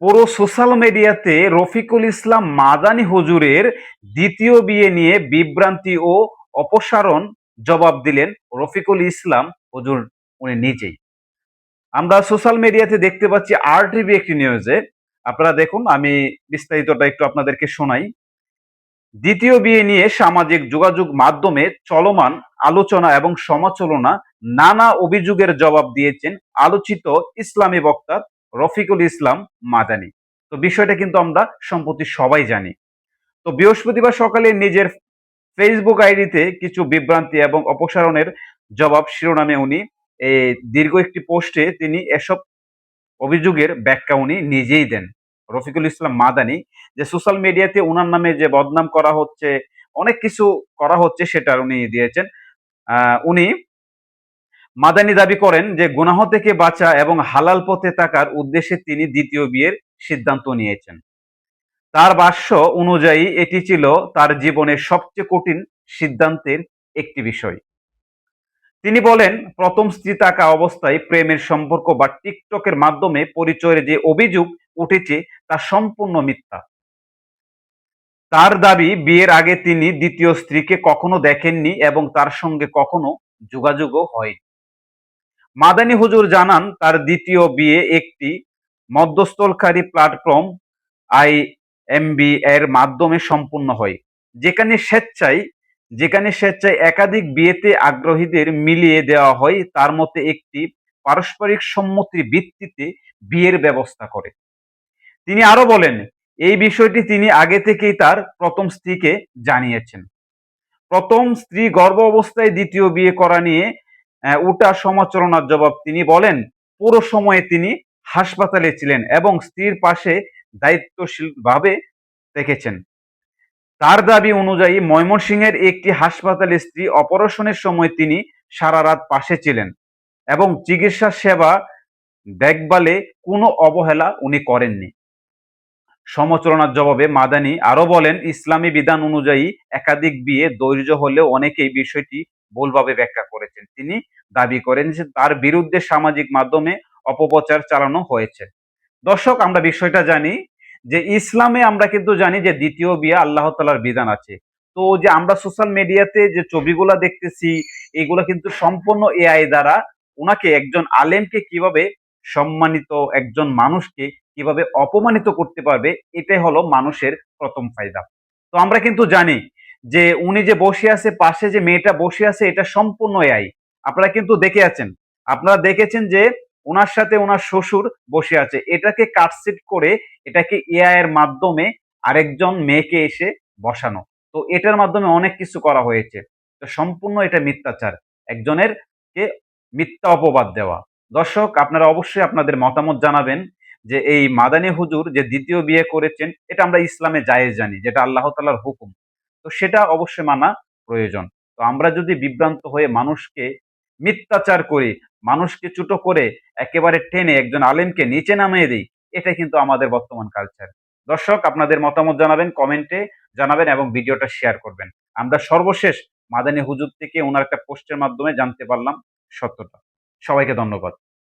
পুরো সোশ্যাল মিডিয়াতে রফিকুল ইসলাম মাদানী হুজুরের দ্বিতীয় বিয়ে নিয়ে বিভ্রান্তি ও অপসারণ জবাব দিলেন রফিকুল ইসলাম হুজুর উনি নিজেই। আমরা সোশ্যাল মিডিয়াতে দেখতে পাচ্ছি RTV একটি নিউজে। আপনারা দেখুন, আমি বিস্তারিতটা একটু আপনাদেরকে শোনাই। দ্বিতীয় বিয়ে নিয়ে সামাজিক যোগাযোগ মাধ্যমে চলমান আলোচনা এবং সমালোচনা, নানা অভিযোগের জবাব দিয়েছেন আলোচিত ইসলামী বক্তা রফিকুল ইসলাম মাদানী। তো বিষয়টা কিন্তু আমরা সম্প্রতি সবাই জানি। তো বৃহস্পতিবার সকালে নিজের ফেসবুক আইডিতে কিছু বিভ্রান্তি এবং অপসারণের জবাব শিরোনামে উনি দীর্ঘ একটি পোস্টে তিনি এসব অভিযোগের ব্যাখ্যা উনি নিজেই দেন। রফিকুল ইসলাম মাদানী যে সোশ্যাল মিডিয়াতে উনার নামে যে বদনাম করা হচ্ছে, অনেক কিছু করা হচ্ছে, সেটা উনি দিয়েছেন। উনি মাদানী দাবি করেন যে গুনাহ থেকে বাঁচা এবং হালাল পথে থাকার উদ্দেশ্যে তিনি দ্বিতীয় বিয়ের সিদ্ধান্ত নিয়েছেন। তার ভাষ্য অনুযায়ী এটি ছিল তার জীবনের সবচেয়ে কঠিন সিদ্ধান্তের একটি বিষয়। তিনি বলেন, প্রথম স্ত্রী থাকা অবস্থায় প্রেমের সম্পর্ক বা টিকটকের মাধ্যমে পরিচয়ের যে অভিযোগ উঠেছে তা সম্পূর্ণ মিথ্যা। তার দাবি, বিয়ের আগে তিনি দ্বিতীয় স্ত্রীকে কখনো দেখেননি এবং তার সঙ্গে কখনো যোগাযোগও হয়নি। মাদানী হুজুর জানান, তার দ্বিতীয় বিয়ে একটি মধ্যস্থলকারী প্ল্যাটফর্ম IMB এর মাধ্যমে সম্পূর্ণ হয়, যেখানে স্বেচ্ছায় একাধিক বিয়েতে আগ্রহীদের মিলিয়ে দেওয়া হয়। তার মতে একটি পারস্পরিক সম্মতির ভিত্তিতে বিয়ের ব্যবস্থা করে। তিনি আরো বলেন, এই বিষয়টি তিনি আগে থেকেই তার প্রথম স্ত্রীকে জানিয়েছেন। প্রথম স্ত্রী গর্ভ অবস্থায় দ্বিতীয় বিয়ে করা নিয়ে উঠা সমালোচনার জবাব তিনি বলেন, পুরো সময়ে তিনি হাসপাতালে ছিলেন এবং স্ত্রীর পাশে দায়িত্বশীলভাবে দেখেছেন। তার দাবি অনুযায়ী ময়মনসিংহের একটি হাসপাতালে স্ত্রী অপারেশনের সময় তিনি সারা রাত পাশে ছিলেন এবং চিকিৎসা সেবা দেখভালে কোনো অবহেলা উনি করেননি। সমালোচনার জবাবে মাদানী আরো বলেন, ইসলামী বিধান অনুযায়ী একাধিক বিয়ে ধৈর্য হলেও অনেকেই বিষয়টি ভুলভাবে ব্যাখ্যা করেছেন। তিনি দাবি করেন যে তার বিরুদ্ধে সামাজিক মাধ্যমে অপপ্রচার চালানো হয়েছে। দর্শক, আমরা বিষয়টা জানি যে ইসলামে আমরা কিন্তু জানি যে দ্বিতীয় বিয়ে আল্লাহ তাআলার বিধান আছে। তো যে আমরা সোশ্যাল মিডিয়াতে যে ছবিগুলা দেখতেছি, এগুলা কিন্তু সম্পূর্ণ AI দ্বারা ওনাকে, একজন আলেমকে কিভাবে সম্মানিত, একজন মানুষকে কিভাবে অপমানিত করতে পারবে, এটাই হলো মানুষের প্রথম ফায়দা। তো আমরা কিন্তু জানি যে উনি যে বসে আছে, পাশে যে মেয়েটা বসে আছে, এটা সম্পূর্ণ AI। আপনারা কিন্তু আপনারা দেখেছেন যে ওনার সাথে ওনার শ্বশুর বসে আছে, এটাকে কাটসিট করে এটাকে AI এর মাধ্যমে আরেকজন মেয়েকে এসে বসানো। তো এটার মাধ্যমে অনেক কিছু করা হয়েছে। তো সম্পূর্ণ এটা মিথ্যাচার, একজনের কে মিথ্যা অপবাদ দেওয়া। দর্শক, আপনারা অবশ্যই আপনাদের মতামত জানাবেন যে এই মাদানী হুজুর যে দ্বিতীয় বিয়ে করেছেন, এটা আমরা ইসলামে জায়েজ জানি, যেটা আল্লাহ তাআলার হুকুম। তো সেটা অবশ্যই মানা প্রয়োজন। তো আমরা যদি বিভ্রান্ত হয়ে মানুষকে মিথ্যাচার করি, মানুষকে ছোট করে একেবারে টেনে একজন আলেমকে নিচে নামিয়ে দিই, এটা কিন্তু আমাদের বর্তমান কালচার। দর্শক, আপনাদের মতামত জানাবেন, কমেন্টে জানাবেন এবং ভিডিওটা শেয়ার করবেন। আমরা সর্বশেষ মাদানী হুজুর থেকে ওনার একটা পোস্টের মাধ্যমে জানতে পারলাম সত্যটা। সবাইকে ধন্যবাদ।